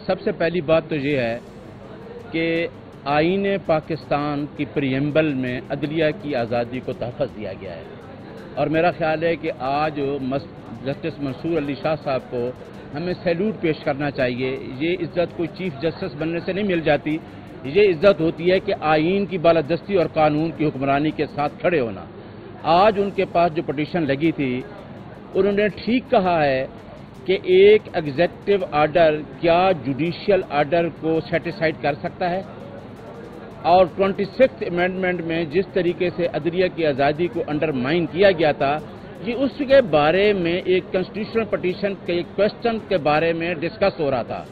سب سے پہلی بات تو یہ ہے کہ آئین پاکستان کی پریمبل میں عدلیہ کی آزادی کو تحفظ دیا گیا ہے، اور میرا خیال ہے کہ آج جسٹس منصور علی شاہ صاحب کو ہمیں سیلوٹ پیش کرنا چاہیے۔ یہ عزت کوئی چیف جسٹس بننے سے نہیں مل جاتی، یہ عزت ہوتی ہے کہ آئین کی بالادستی اور قانون کی حکمرانی کے ساتھ کھڑے ہونا۔ آج ان کے پاس جو پٹیشن لگی تھی، انہوں نے ٹھیک کہا ہے کہ ایک ایگزیکٹو آرڈر کیا جوڈیشل آرڈر کو سیٹیسفائڈ کر سکتا ہے، اور 26th امینڈمنٹ میں جس طریقے سے عدلیہ کی آزادی کو انڈرمائن کیا گیا تھا، یہ اس کے بارے میں ایک کنسٹیٹیوشنل پٹیشن کے کوشچن کے بارے میں ڈسکس ہو رہا تھا۔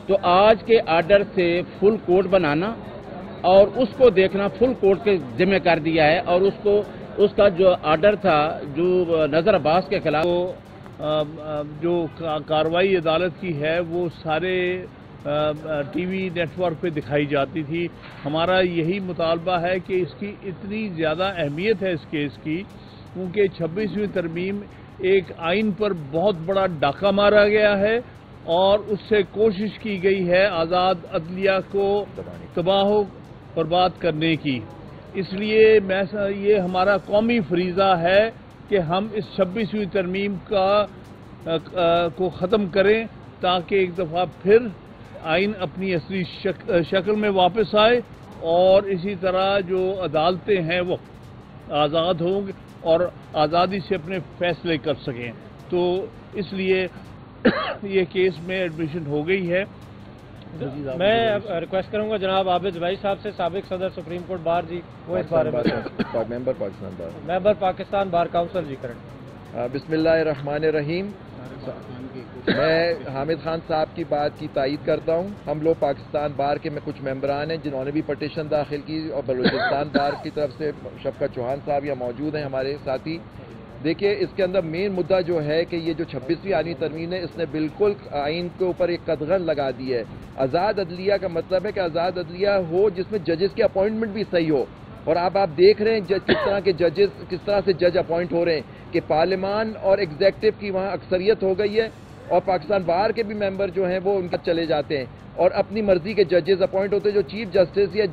تو آج کے آرڈر سے فل کوڈ بنانا اور اس کو دیکھنا فل کوڈ کے ذمہ کر دیا ہے، اور اس کا جو آرڈر تھا جو نظر عباس کے خلاف جو کارروائی عدالت کی ہے وہ سارے ٹی وی نیٹ ورک پہ دکھائی جاتی تھی۔ ہمارا یہی مطالبہ ہے کہ اس کی اتنی زیادہ اہمیت ہے اس کیس کی، کیونکہ 26ویں ترمیم ایک آئین پر بہت بڑا ڈاکہ مارا گیا ہے، اور اس سے کوشش کی گئی ہے آزاد عدلیہ کو تباہ و برباد کرنے کی۔ اس لیے یہ ہمارا قومی فریضہ ہے کہ ہم اس 26ویں ترمیم کو ختم کریں، تاکہ ایک دفعہ پھر آئین اپنی اصلی شکل میں واپس آئے، اور اسی طرح جو عدالتیں ہیں وہ آزاد ہوں اور آزادی سے اپنے فیصلے کر سکیں۔ تو اس لیے یہ کیس میں ایڈمیشن ہو گئی ہے۔ میں ریکویسٹ کروں گا جناب عابد بھائی صاحب سے، سابق صدر سپریم کورٹ بار جی، وہ اس بارے میں ممبر پاکستان بار کاؤنسل جی کریں۔ بسم اللہ الرحمن الرحیم۔ میں حامد خان صاحب کی بات کی تائید کرتا ہوں۔ ہم لوگ پاکستان بار کے میں کچھ ممبران ہیں جنہوں نے بھی پٹیشن داخل کی، اور بلوچستان بار کی طرف سے شفقت چوہان صاحب یہاں موجود ہیں ہمارے ساتھی۔ دیکھیے، اس کے اندر مین مدعا جو ہے کہ یہ جو 26ویں آئینی ترمیم ہے، اس نے بالکل آئین کے اوپر ایک قدغن لگا دی ہے۔ آزاد عدلیہ کا مطلب ہے کہ آزاد عدلیہ ہو جس میں ججز کی اپوائنٹمنٹ بھی صحیح ہو، اور آپ دیکھ رہے ہیں کس طرح سے جج اپوائنٹ ہو رہے ہیں کہ پارلیمان اور ایگزیکٹو کی وہاں اکثریت ہو گئی ہے، اور پاکستان بار کے بھی ممبر جو ہیں وہ ان کا چلے جاتے ہیں، اور اپنی مرضی کے ججز اپوائنٹ ہوتے ہیں۔ جو چیف جسٹس یا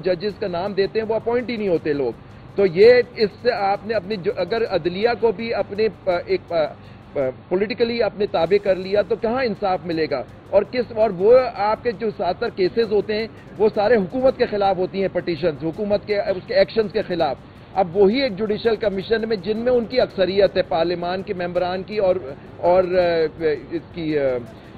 ججز کا نام دیتے ہیں وہ اپوائنٹ ہی نہیں ہوتے لوگ۔ تو یہ اس سے آپ نے اپنی اگر عدلیہ کو بھی اپنے ایک پولیٹیکلی اپنے تابع کر لیا تو کہاں انصاف ملے گا؟ اور وہ آپ کے جو 77 کیسز ہوتے ہیں وہ سارے حکومت کے خلاف ہوتی ہیں، پٹیشنز حکومت کے اس کے ایکشنز کے خلاف۔ اب وہی ایک جوڈیشل کمیشن میں جن میں ان کی اکثریت ہے پارلیمان کے ممبران کی اور اس کی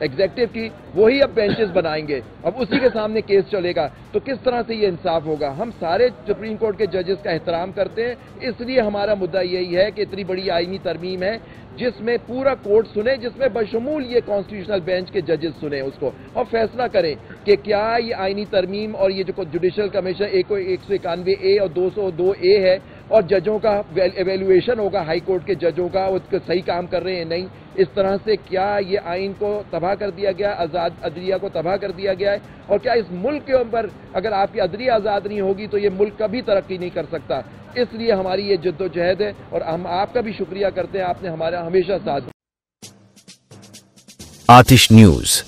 ایگزیکٹو کی، وہی اب بینچز بنائیں گے، اب اسی کے سامنے کیس چلے گا، تو کس طرح سے یہ انصاف ہوگا؟ ہم سارے سپریم کورٹ کے ججز کا احترام کرتے ہیں، اس لیے ہمارا مدعا یہی ہے کہ اتنی بڑی آئینی ترمیم ہے جس میں پورا کورٹ سنے، جس میں بشمول یہ کانسٹیٹیوشنل بینچ کے ججز سنیں اس کو، اور فیصلہ کریں کہ کیا یہ آئینی ترمیم اور یہ جو جوڈیشل کمیشن 191A اور 202A ہے، اور ججوں کا ایویلویشن ہوگا ہائی کورٹ کے ججوں کا، وہ صحیح کام کر رہے ہیں نہیں، اس طرح سے کیا یہ آئین کو تباہ کر دیا گیا، آزاد عدلیہ کو تباہ کر دیا گیا ہے، اور کیا اس ملک کے اوپر اگر آپ کی عدلیہ آزاد نہیں ہوگی تو یہ ملک کبھی ترقی نہیں کر سکتا۔ اس لیے ہماری یہ جد و جہد ہے، اور ہم آپ کا بھی شکریہ کرتے ہیں، آپ نے ہمارا ہمیشہ ساتھ۔ آتش نیوز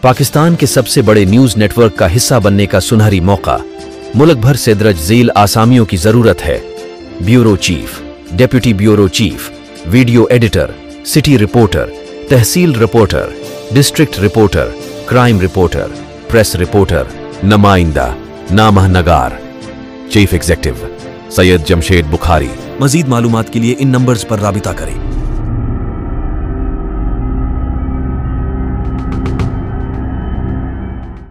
پاکستان کے سب سے بڑے نیوز نیٹ ورک کا حصہ بننے کا سنہری موقع۔ ملک بھر سے درج ذیل آسامیوں کی ضرورت ہے: bureau chief, deputy bureau chief, video editor, city reporter, tehsil reporter, district reporter, crime reporter, press reporter, نمائندہ، نامہ نگار۔ Chief executive Syed Jamshed Bukhari. مزید معلومات کے لیے ان نمبرز پر رابطہ کریں۔